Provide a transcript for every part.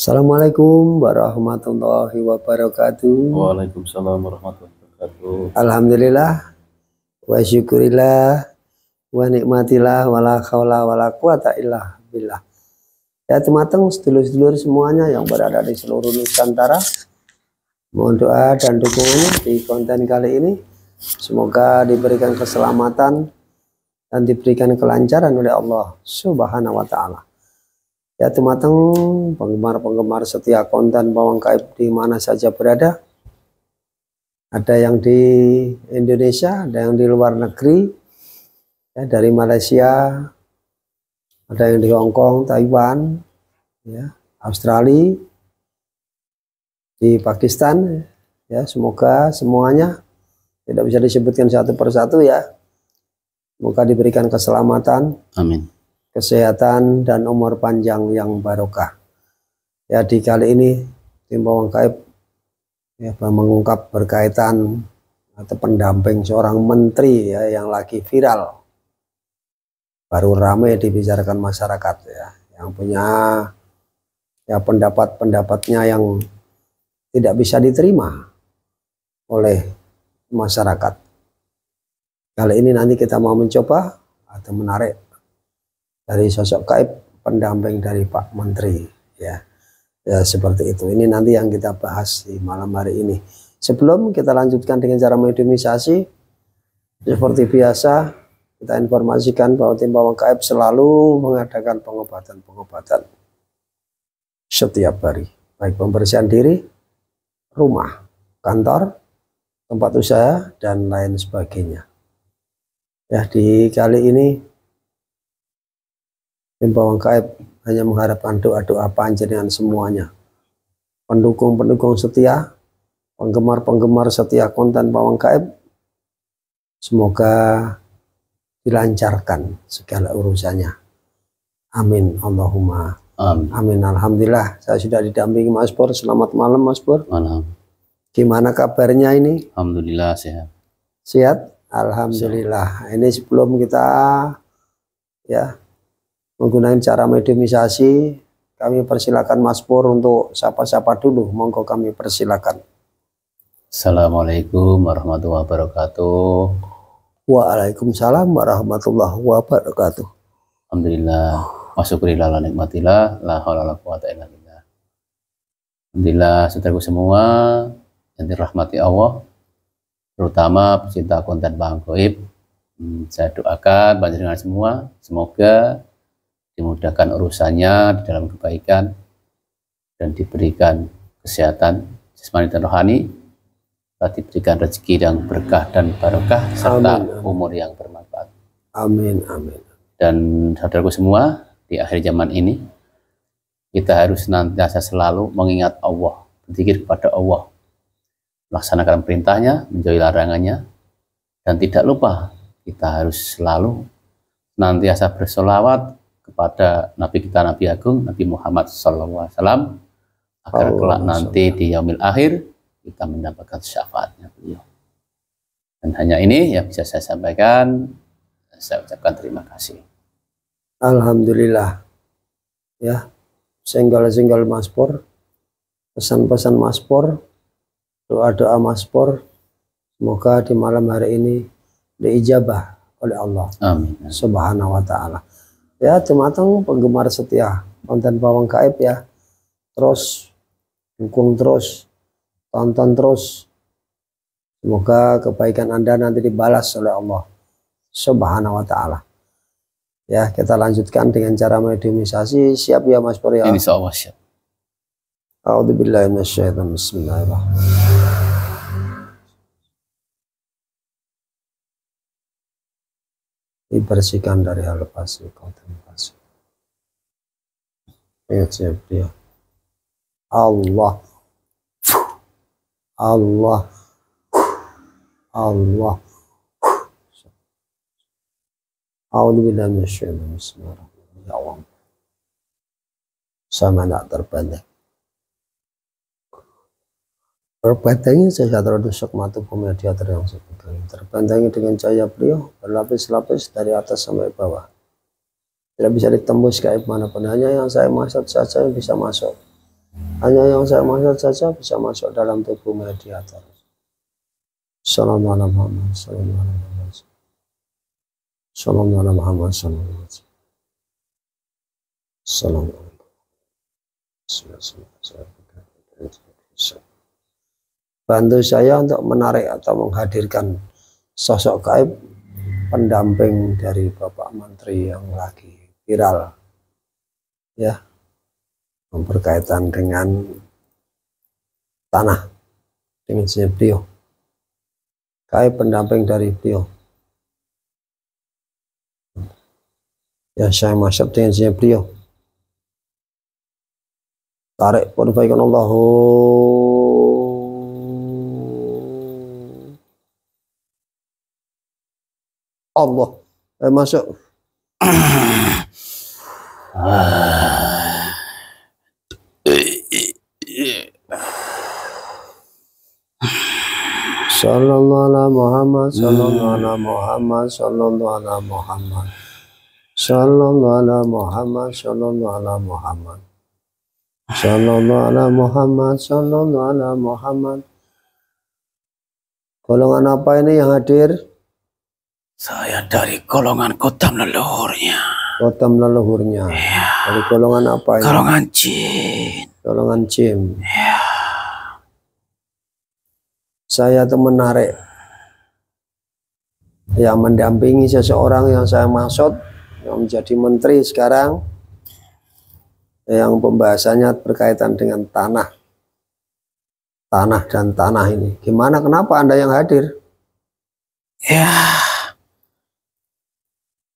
Assalamualaikum warahmatullahi wabarakatuh. Waalaikumsalam warahmatullahi wabarakatuh. Alhamdulillah wa syukurillah wa nikmatillah wala khawla wala quwata illa billah. Ya teman-teman, sedulur-sedulur semuanya yang berada di seluruh Nusantara, mohon doa dan dukungannya di konten kali ini. Semoga diberikan keselamatan dan diberikan kelancaran oleh Allah Subhanahu wa ta'ala. Ya teman-teman, penggemar-penggemar setia konten Pawang Gaib di mana saja berada. Ada yang di Indonesia, ada yang di luar negeri, ya, dari Malaysia, ada yang di Hong Kong, Taiwan, ya, Australia, di Pakistan. Ya, semoga semuanya, tidak bisa disebutkan satu persatu ya. Semoga diberikan keselamatan. Amin. Kesehatan dan umur panjang yang barokah. Ya, di kali ini tim Pawang Gaib ya mengungkap berkaitan atau pendamping seorang menteri ya yang lagi viral, baru ramai dibicarakan masyarakat ya, yang punya ya pendapat-pendapatnya yang tidak bisa diterima oleh masyarakat. Kali ini nanti kita mau mencoba atau menarik dari sosok gaib pendamping dari Pak Menteri ya. Ya seperti itu. Ini nanti yang kita bahas di malam hari ini. Sebelum kita lanjutkan dengan cara mediumisasi, seperti biasa kita informasikan bahwa tim Pawang Gaib selalu mengadakan pengobatan setiap hari, baik pembersihan diri, rumah, kantor, tempat usaha dan lain sebagainya. Ya, di kali ini tim Pawang Gaib hanya mengharapkan doa-doa panjenengan semuanya. Pendukung-pendukung setia, penggemar-penggemar setia konten Pawang Gaib, semoga dilancarkan segala urusannya. Amin. Allahumma amin. Amin. Alhamdulillah, saya sudah didampingi Mas Pur. Selamat malam Mas Pur. Malam. Gimana kabarnya ini? Alhamdulillah sehat. Sehat? Alhamdulillah. Ini sebelum kita ya menggunakan cara mediumisasi, kami persilakan Mas Pur untuk sapa-sapa dulu. Monggo kami persilakan. Assalamualaikum warahmatullahi wabarakatuh. Waalaikumsalam warahmatullahi wabarakatuh. Alhamdulillah wa syukurillah la nikmatillah la haula wala quwata illa billah. Alhamdulillah saudaraku semua yang dirahmati Allah, terutama pecinta konten Pawang Gaib. Saya doakan panjenengan semua semoga dimudahkan urusannya di dalam kebaikan dan diberikan kesehatan jasmani dan rohani, diberikan rezeki yang berkah dan barokah serta amin, amin. Umur yang bermanfaat. Amin, amin. Dan saudaraku semua, di akhir zaman ini kita harus senantiasa selalu mengingat Allah, berzikir kepada Allah, melaksanakan perintahnya, menjauhi larangannya, dan tidak lupa kita harus selalu senantiasa bersolawat kepada Nabi kita, Nabi Agung, Nabi Muhammad SAW, agar kelak nanti di yaumil akhir kita mendapatkan syafaatnya beliau. Dan hanya ini yang bisa saya sampaikan. Saya ucapkan terima kasih. Alhamdulillah. Ya, singgol-singgol Mas Pur, pesan-pesan Mas Pur, doa-doa Mas Pur, semoga di malam hari ini diijabah oleh Allah. Amin. Subhanahu wa ta'ala. Ya teman-teman penggemar setia konten Pawang Gaib ya, terus dukung terus, tonton terus, semoga kebaikan Anda nanti dibalas oleh Allah Subhanahu wa ta'ala. Ya, kita lanjutkan dengan cara mediumisasi. Siap ya Mas Pur ya? Insya Allah siap. A'udzubillahi minasyaitonir rajim. Bismillahirrahmanirrahim. Dibersihkan dari hal pasif, konten pasif. Ingat siap dia. Allah, Allah, Allah. A'udzubillahi minasyaitonir rajim. Ya Allah, sama tak terbentang. Berbentengi sehingga terusuk mata mediator yang sebagainya. Terbentengi dengan cahaya beliau berlapis-lapis dari atas sampai bawah. Tidak bisa ditembus gaib manapun, hanya yang saya maksud saja yang bisa masuk. Hanya yang saya maksud saja bisa masuk dalam tubuh mediator. Sallallahu alaihi wasallam. Sallallahu alaihi wasallam. Sallallahu alaihi wasallam. Bantu saya untuk menarik atau menghadirkan sosok gaib pendamping dari Bapak Menteri yang lagi viral, ya, berkaitan dengan tanah, dengan beliau, gaib pendamping dari beliau. Ya, saya masuk dengan beliau. Tarik perbaikan Allahu. Allah, masuk. Sallallahu alaihi Muhammad, sallallahu alaihi Muhammad, sallallahu alaihi Muhammad, sallallahu alaihi Muhammad, sallallahu alaihi Muhammad, sallallahu alaihi Muhammad, sallallahu alaihi Muhammad. Golongan apa ini yang hadir? Saya dari golongan Kotam leluhurnya. Kotam leluhurnya. Ya. Dari golongan apa ini? Golongan jin. Golongan jin. Ya. Saya tuh menarik yang mendampingi seseorang yang saya maksud, yang menjadi menteri sekarang, yang pembahasannya berkaitan dengan tanah dan tanah ini. Gimana, kenapa Anda yang hadir? Ya,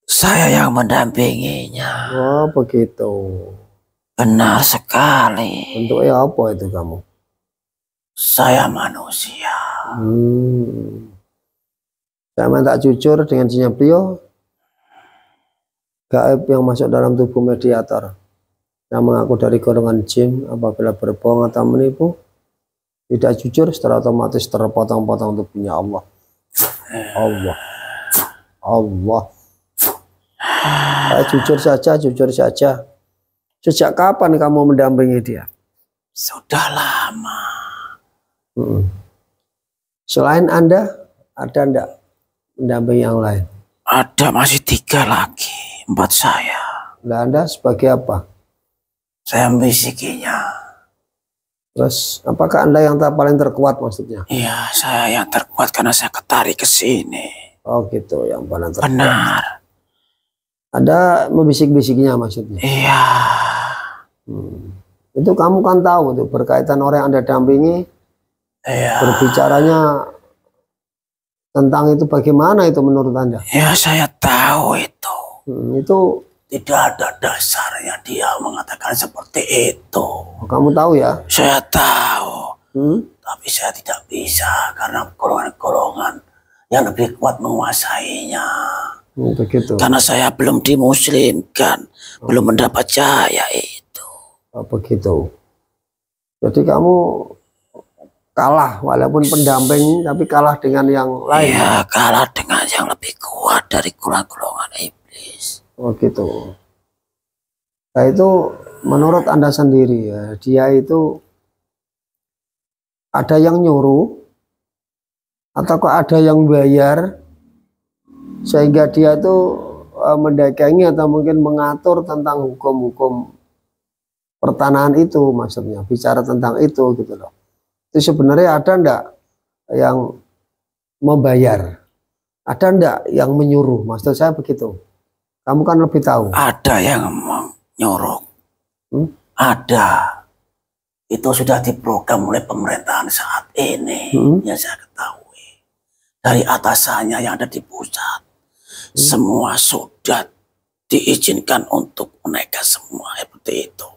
saya yang mendampinginya. Oh begitu. Benar sekali. Bentuknya apa itu kamu? Saya manusia. Saya minta jujur dengan jinnya beliau, gaib yang masuk dalam tubuh mediator, yang mengaku dari golongan jin, apabila berbohong atau menipu, tidak jujur, secara otomatis terpotong-potong tubuhnya Allah. Allah. Jujur saja. Sejak kapan kamu mendampingi dia? Sudah lama. Selain Anda, ada enggak mendampingi yang lain? Ada, masih 3 lagi, 4 saya. Nah, Anda sebagai apa? Saya membisikinya. Terus, apakah Anda yang paling terkuat maksudnya? Iya, saya yang terkuat karena saya ketarik ke sini. Oh gitu, yang paling terkuat. Benar. Ada membisik-bisiknya maksudnya? Iya. Itu kamu kan tahu tuh, berkaitan orang yang Anda dampingi. Iya. Berbicaranya tentang itu bagaimana itu menurut Anda? Ya, saya tahu itu. Itu tidak ada dasarnya dia mengatakan seperti itu. Kamu tahu ya? Saya tahu. Tapi saya tidak bisa karena golongan-golongan yang lebih kuat menguasainya. Begitu. Karena saya belum dimuslimkan, belum mendapat cahaya itu. Begitu. Jadi kamu kalah walaupun pendamping, tapi kalah dengan yang lain. Iya, kalah dengan yang lebih kuat dari golongan iblis. Oh gitu. Nah itu menurut Anda sendiri ya, dia itu ada yang nyuruh ataukah ada yang bayar sehingga dia itu mendagangi atau mungkin mengatur tentang hukum-hukum pertanahan itu, maksudnya bicara tentang itu gitu loh. Itu sebenarnya ada ndak yang membayar? Ada ndak yang menyuruh? Maksud saya begitu. Kamu kan lebih tahu. Ada yang menyuruh. Ada. Itu sudah diprogram oleh pemerintahan saat ini. Yang saya ketahui. Dari atasannya yang ada di pusat. Semua sudah diizinkan untuk menaikkan semua seperti itu.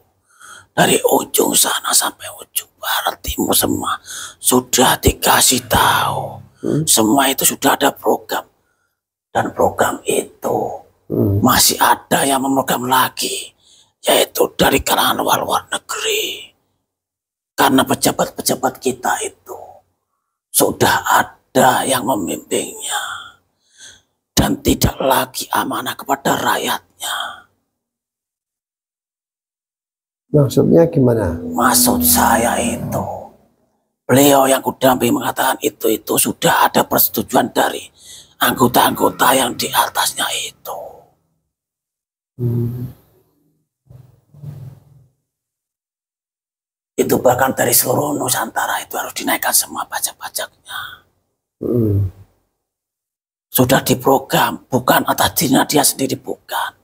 Dari ujung sana sampai ujung barat timur semua sudah dikasih tahu. Semua itu sudah ada program. Dan program itu masih ada yang memegang lagi, yaitu dari kalangan luar negeri. Karena pejabat-pejabat kita itu sudah ada yang memimpinnya dan tidak lagi amanah kepada rakyatnya. Maksudnya gimana? Maksud saya itu, beliau yang kudampingi mengatakan itu sudah ada persetujuan dari anggota-anggota yang di atasnya itu. Itu bahkan dari seluruh Nusantara itu harus dinaikkan semua pajak-pajaknya. Sudah diprogram, bukan atas dirinya dia sendiri, bukan.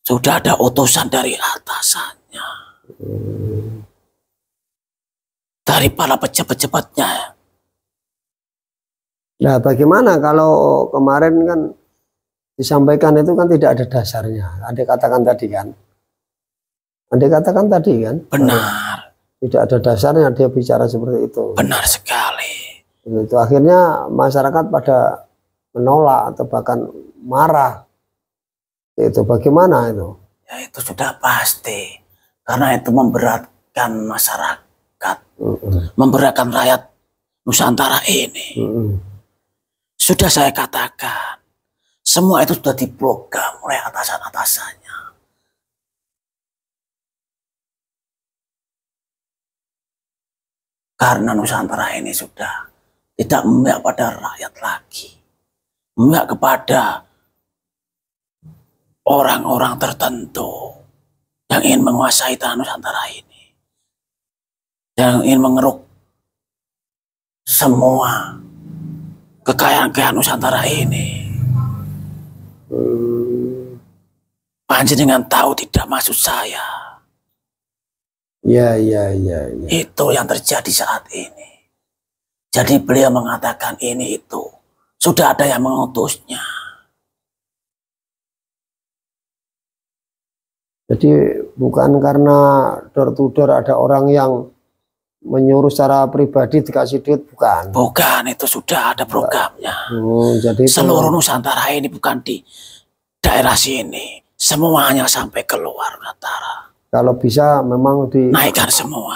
Sudah ada utusan dari atasannya. Dari para pejabat-pejabatnya. Nah, bagaimana kalau kemarin kan disampaikan itu kan tidak ada dasarnya. Anda katakan tadi kan. Anda katakan tadi kan. Benar. Tidak ada dasarnya dia bicara seperti itu. Benar sekali. Itu akhirnya masyarakat pada menolak atau bahkan marah. Itu bagaimana itu? Ya itu sudah pasti. Karena itu memberatkan masyarakat. Memberatkan rakyat Nusantara ini. Sudah saya katakan. Semua itu sudah diprogram oleh atasan-atasannya. Karena Nusantara ini sudah tidak memihak pada rakyat lagi. Memihak kepada orang-orang tertentu yang ingin menguasai tanah Nusantara ini. Yang ingin mengeruk semua kekayaan-kekayaan Nusantara ini. Panjenengan tahu tidak maksud saya. Ya. Itu yang terjadi saat ini. Jadi beliau mengatakan ini itu. Sudah ada yang mengutusnya. Jadi bukan karena door to door ada orang yang menyuruh secara pribadi dikasih duit, bukan. Bukan, itu sudah ada programnya. Jadi seluruh Nusantara ini, bukan di daerah sini. Semuanya sampai keluar Nusantara. Kalau bisa memang naikkan semua.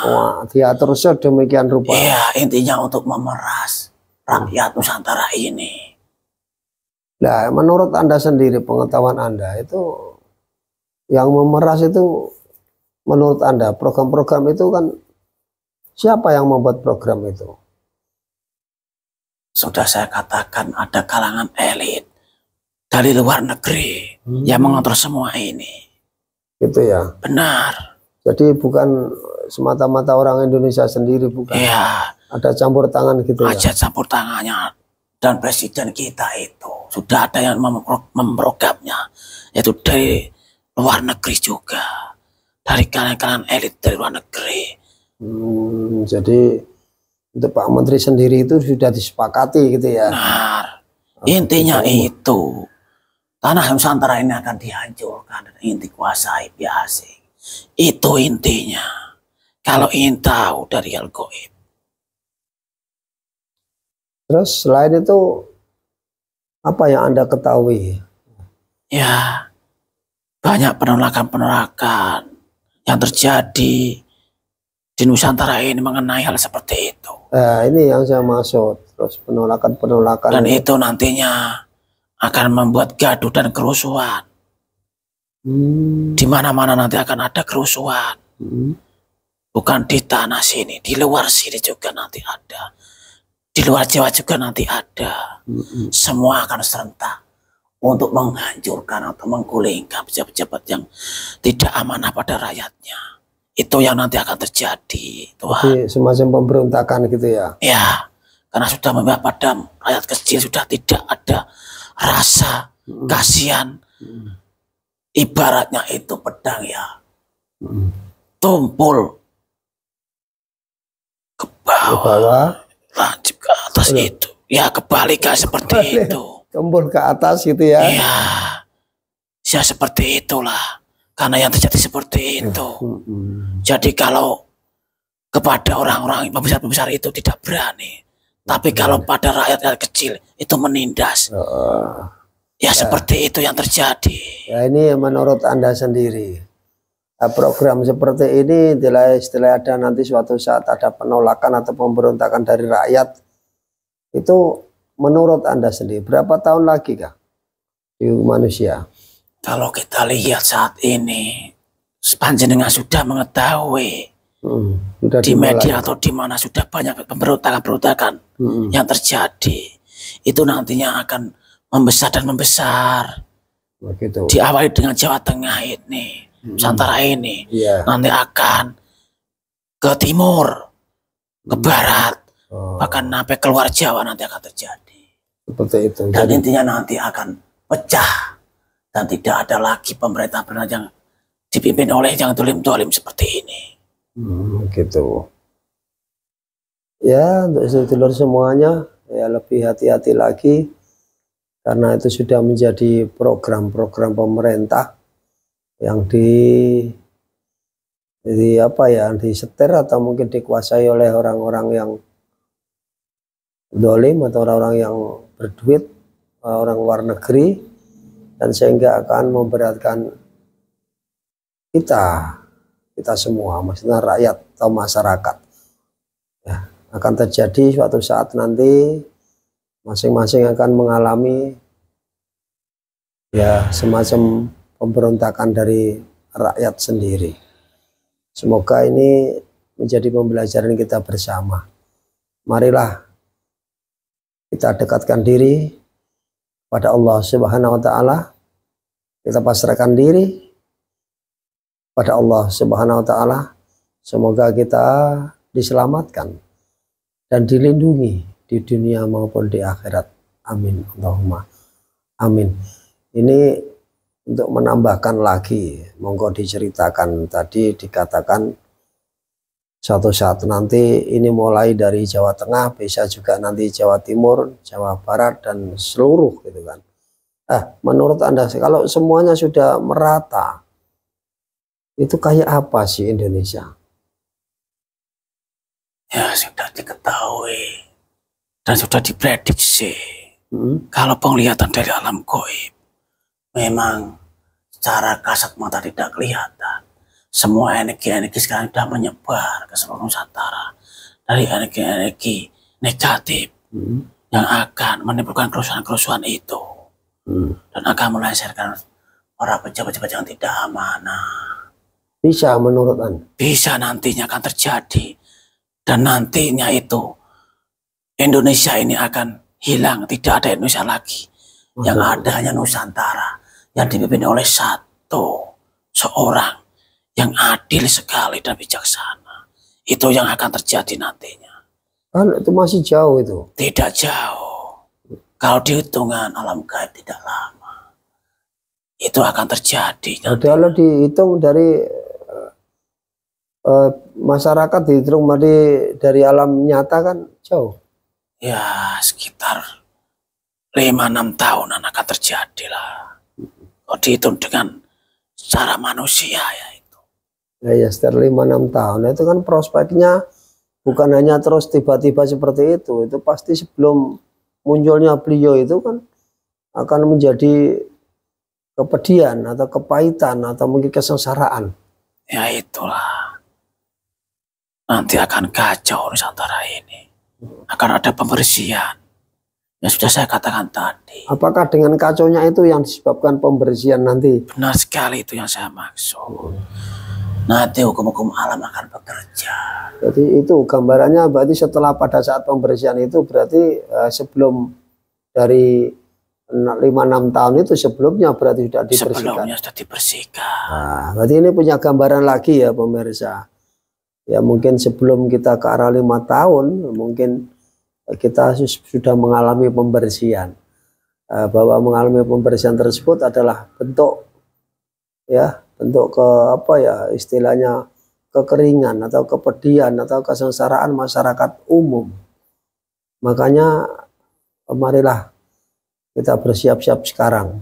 Diatur sedemikian rupa. Iya, intinya untuk memeras rakyat Nusantara ini. Nah, menurut Anda sendiri, pengetahuan Anda itu yang memeras itu, menurut Anda program-program itu kan siapa yang membuat program itu? Sudah saya katakan ada kalangan elit dari luar negeri yang mengatur semua ini. Gitu ya. Benar. Jadi bukan semata-mata orang Indonesia sendiri, bukan. Iya. Ada campur tangan gitu ya. Ada campur tangannya. Dan presiden kita itu sudah ada yang memprogramnya, yaitu dari luar negeri juga, dari kalangan elit dari luar negeri. Jadi untuk Pak Menteri sendiri itu sudah disepakati gitu ya. Benar. Intinya itu. Tanah Nusantara ini akan dihancurkan dan ingin dikuasai pihak asing. Itu intinya. Kalau ingin tahu dari Al-Ghaib. Terus selain itu, apa yang Anda ketahui? Ya, banyak penolakan-penolakan yang terjadi di Nusantara ini mengenai hal seperti itu. Ini yang saya maksud. Terus penolakan-penolakan. Dan itu nantinya akan membuat gaduh dan kerusuhan. Di mana-mana nanti akan ada kerusuhan. Bukan di tanah sini, di luar sini juga nanti ada. Di luar Jawa juga nanti ada. Semua akan serentak untuk menghancurkan atau menggulingkan pejabat-pejabat yang tidak amanah pada rakyatnya. Itu yang nanti akan terjadi, Tuhan. Jadi semacam pemberontakan gitu ya? Ya, karena sudah memihak pada rakyat kecil, sudah tidak ada rasa kasihan. Ibaratnya itu pedang ya, tumpul ke bawah, lanjut ke atas. Itu ya, kebalikan seperti itu. Tumpul ke atas gitu ya? Iya, ya seperti itulah. Karena yang terjadi seperti itu. Jadi kalau kepada orang-orang pembesar-pembesar itu tidak berani, tapi kalau pada rakyat kecil itu menindas. Ya seperti itu yang terjadi. Ya, ini menurut Anda sendiri. Program seperti ini setelah ada nanti suatu saat ada penolakan atau pemberontakan dari rakyat, itu menurut Anda sendiri berapa tahun lagi kah di manusia? Kalau kita lihat saat ini panjenengan sudah mengetahui di media atau di mana sudah banyak pemberontakan yang terjadi. Itu nantinya akan membesar dan membesar. Begitu. Diawali dengan Jawa Tengah ini, Nusantara ini, nanti akan ke timur, ke barat, bahkan sampai keluar Jawa nanti akan terjadi. Seperti itu. Dan intinya nanti akan pecah dan tidak ada lagi pemerintah yang dipimpin oleh yang dolim-dolim seperti ini. Gitu. Ya, untuk sedulur semuanya ya lebih hati-hati lagi karena itu sudah menjadi program-program pemerintah yang disetir atau mungkin dikuasai oleh orang-orang yang dolim atau orang-orang yang berduit, orang luar negeri, dan sehingga akan memberatkan kita semua, maksudnya rakyat atau masyarakat. Ya, akan terjadi suatu saat nanti masing-masing akan mengalami ya semacam pemberontakan dari rakyat sendiri. Semoga ini menjadi pembelajaran kita bersama. Marilah kita dekatkan diri pada Allah Subhanahu wa taala. Kita pasrahkan diri pada Allah Subhanahu wa taala. Semoga kita diselamatkan dan dilindungi di dunia maupun di akhirat. Amin. Allahumma amin. Ini untuk menambahkan lagi, monggo diceritakan tadi dikatakan suatu saat nanti ini mulai dari Jawa Tengah, bisa juga nanti Jawa Timur, Jawa Barat dan seluruh gitu kan. Menurut Anda kalau semuanya sudah merata, itu kayak apa sih Indonesia? Ya sudah diketahui dan sudah diprediksi. Kalau penglihatan dari alam gaib memang secara kasat mata tidak kelihatan. Semua energi-energi sekarang sudah menyebar ke seluruh Nusantara. Dari energi-energi negatif yang akan menimbulkan kerusuhan-kerusuhan itu. Dan akan melengsarkan para pejabat-pejabat yang tidak amanah. Bisa menurut Anda? Bisa, nantinya akan terjadi. Dan nantinya itu Indonesia ini akan hilang. Tidak ada Indonesia lagi. Yang ada hanya Nusantara yang dipimpin oleh seorang yang adil sekali dan bijaksana. Itu yang akan terjadi nantinya. Kan itu masih jauh itu. Tidak jauh. Kalau dihitungan alam gaib tidak lama. Itu akan terjadi. Kalau dihitung dari masyarakat, dihitung dari alam nyata kan jauh. Ya sekitar 5-6 tahunan akan terjadi lah. Kalau dihitung dengan secara manusia ya itu. Ya sekitar 5-6 tahun. Itu kan prospeknya bukan hanya terus tiba-tiba seperti itu. Itu pasti sebelum munculnya beliau itu kan akan menjadi kepedihan atau kepahitan atau mungkin kesengsaraan. Ya itulah. Nanti akan kacau Nusantara ini. Akan ada pembersihan. Ya sudah saya katakan tadi. Apakah dengan kacaunya itu yang disebabkan pembersihan nanti? Benar sekali, itu yang saya maksud. Nanti hukum-hukum alam akan bekerja. Jadi itu gambarannya berarti setelah pada saat pembersihan itu berarti sebelum dari 5-6 tahun itu sebelumnya berarti sudah dibersihkan. Sebelumnya sudah dibersihkan. Nah, berarti ini punya gambaran lagi ya pemirsa. Ya mungkin sebelum kita ke arah 5 tahun mungkin kita sudah mengalami pembersihan. Bahwa mengalami pembersihan tersebut adalah bentuk ke istilahnya kekeringan atau kepedihan atau kesengsaraan masyarakat umum. Makanya marilah kita bersiap-siap sekarang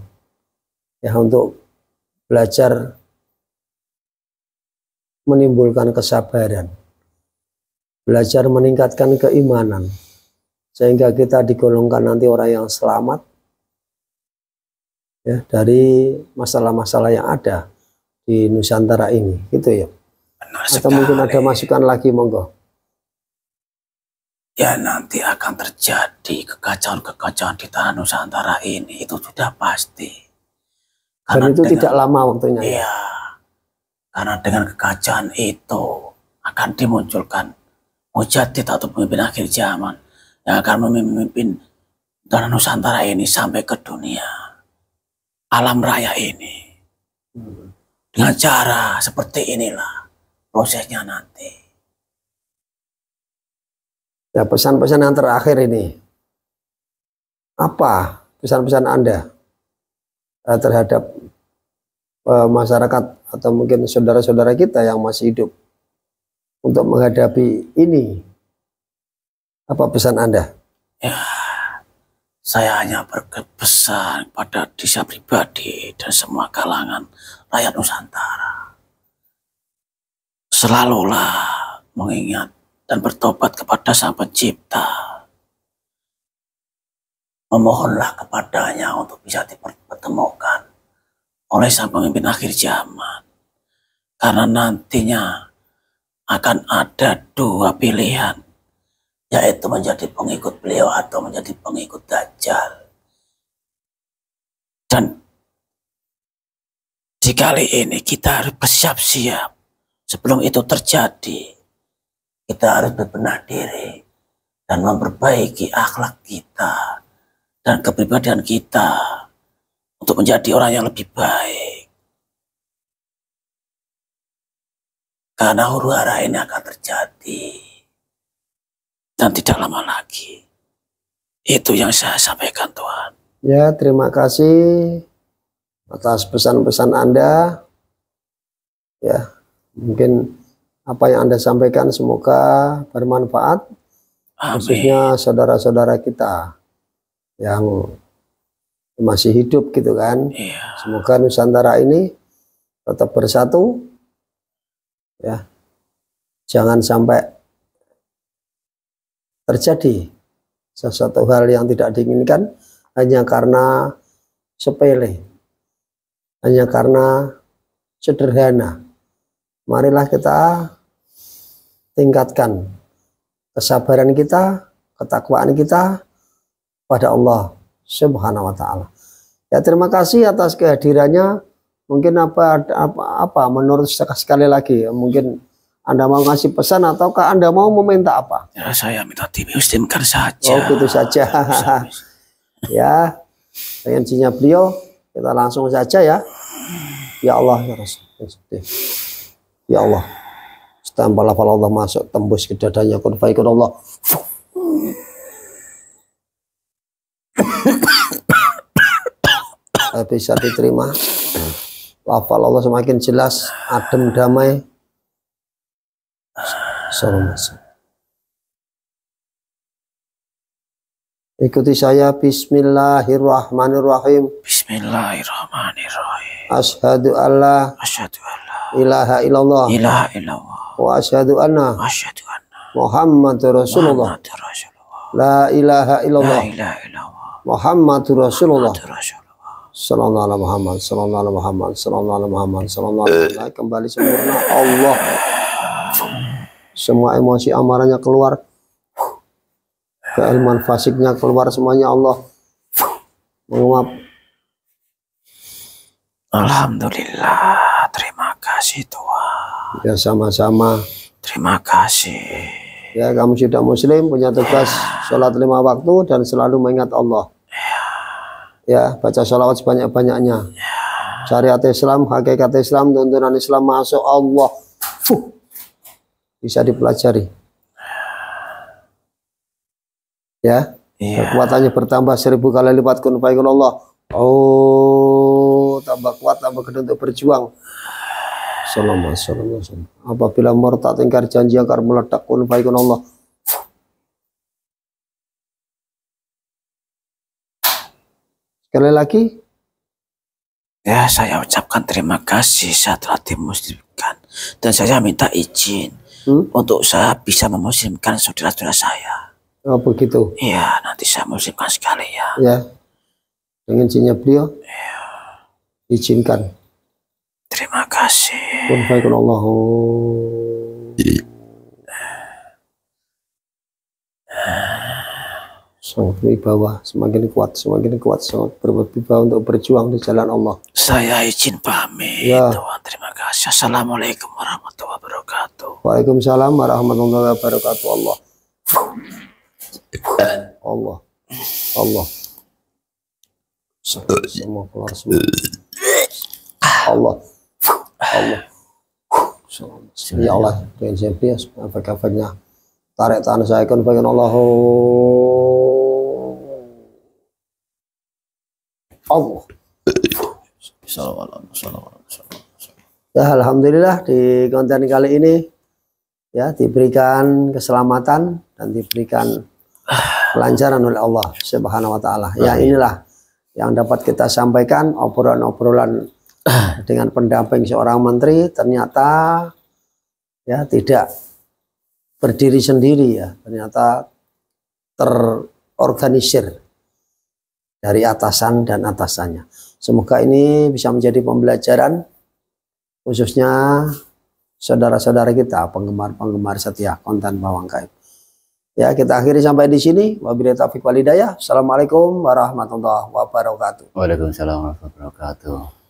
ya untuk belajar menimbulkan kesabaran, belajar meningkatkan keimanan, sehingga kita digolongkan nanti orang yang selamat ya dari masalah-masalah yang ada di Nusantara ini, gitu ya. Benar atau sekali. Mungkin ada masukan lagi, monggo. Ya nanti akan terjadi kekacauan-kekacauan di tanah Nusantara ini, itu sudah pasti. Karena dan itu tidak lama waktunya. Iya. Karena dengan kekacauan itu akan dimunculkan Mujadid atau pemimpin akhir zaman yang akan memimpin tanah Nusantara ini sampai ke dunia alam raya ini. Dengan cara seperti inilah prosesnya nanti. Ya, pesan-pesan yang terakhir ini, apa pesan-pesan Anda terhadap masyarakat atau mungkin saudara-saudara kita yang masih hidup untuk menghadapi ini? Apa pesan Anda? Ya, saya hanya berpesan pada diri saya pribadi dan semua kalangan rakyat Nusantara. Selalulah mengingat dan bertobat kepada Sang Pencipta. Memohonlah kepadanya untuk bisa dipertemukan oleh Sang Pemimpin akhir zaman. Karena nantinya akan ada dua pilihan, yaitu menjadi pengikut beliau atau menjadi pengikut Dajjal. Dan di kali ini kita harus bersiap-siap. Sebelum itu terjadi, kita harus berbenah diri dan memperbaiki akhlak kita dan kepribadian kita untuk menjadi orang yang lebih baik. Karena huru-hara ini akan terjadi dan tidak lama lagi. Itu yang saya sampaikan, Tuhan. Ya, terima kasih atas pesan-pesan Anda. Ya, mungkin apa yang Anda sampaikan semoga bermanfaat. Amin. Khususnya saudara-saudara kita yang masih hidup gitu kan. Iya. Semoga Nusantara ini tetap bersatu. Ya, jangan sampai terjadi sesuatu hal yang tidak diinginkan hanya karena sepele, hanya karena sederhana. Marilah kita tingkatkan kesabaran kita, ketakwaan kita pada Allah Subhanahu wa Ta'ala. Ya, terima kasih atas kehadirannya. Mungkin apa menurut sekali lagi, mungkin Anda mau ngasih pesan ataukah Anda mau meminta apa? Ya, saya minta dimuslimkan saja. Oh, gitu saja. Ya, pengensinya beliau kita langsung saja ya. Ya Allah, ya Rasul. Ya Allah, setambah lafal Allah masuk tembus ke dadanya, kun fayakun Allah. Bisa diterima. Lafal Allah semakin jelas, adem, damai. Assalamualaikum. Ikuti saya. Bismillahirrahmanirrahim. Bismillahirrahmanirrahim. Asyhadu alla ilaha illallah. Ilaha illallah. Wa asyhadu anna Muhammadur Rasulullah. La ilaha illallah. Muhammadur Rasulullah. Sallallahu alaihi Muhammad, sallallahu alaihi Muhammad, sallallahu alaihi Muhammad, sallallahu alaihi Muhammad. Kembali sempurna Allah. Semua emosi amarahnya keluar, keilmuan fasiknya keluar semuanya Allah. Menguap. Alhamdulillah, terima kasih Tuhan. Ya, sama-sama. Terima kasih. Ya, kamu sudah muslim, punya tugas sholat 5 waktu dan selalu mengingat Allah. Ya, baca sholawat sebanyak-banyaknya. Syariat Islam, hakikat Islam, tuntunan Islam masuk Allah. Bisa dipelajari. Ya, kekuatannya bertambah 1000 kali lipat, kun fayakun Allah. Oh, tambah kuat, tambah gede untuk berjuang. Assalamualaikum. Apabila murtad ingkar janji akan meledak, kun fayakun Allah. Sekali lagi. Ya, saya ucapkan terima kasih saya telah dimuslimkan. Dan saya minta izin untuk saya bisa memuslimkan saudara-saudara saya. Oh, begitu. Iya, nanti saya muslimkan sekali ya. Ya, dengan izinnya beliau. Ya. Izinkan. Terima kasih. Kun fayakun Allah. Sang wibawa semakin kuat, sangat berwibawa untuk berjuang di jalan Allah. Saya izin pamit. Ya. Tuhan, terima kasih. Assalamualaikum warahmatullahi wabarakatuh. Waalaikumsalam warahmatullahi wabarakatuh. Allah. Allah. Allah. Semua keluar semua. Allah. Allah. Ya Allah, dengan sempias, efek-efeknya. Tarik tangan saya kan bagian Allah. Allah. Ya, alhamdulillah di konten kali ini ya diberikan keselamatan dan diberikan kelancaran oleh Allah Subhanahu wa taala. Ya, inilah yang dapat kita sampaikan, obrolan-obrolan dengan pendamping seorang menteri ternyata ya tidak berdiri sendiri ya, ternyata terorganisir dari atasan dan atasannya. Semoga ini bisa menjadi pembelajaran khususnya saudara-saudara kita, penggemar-penggemar setia konten Bawang Gaib. Ya, kita akhiri sampai di sini. Wabillahi taufiq wal hidayah. Assalamualaikum warahmatullahi wabarakatuh. Waalaikumsalam warahmatullahi wabarakatuh.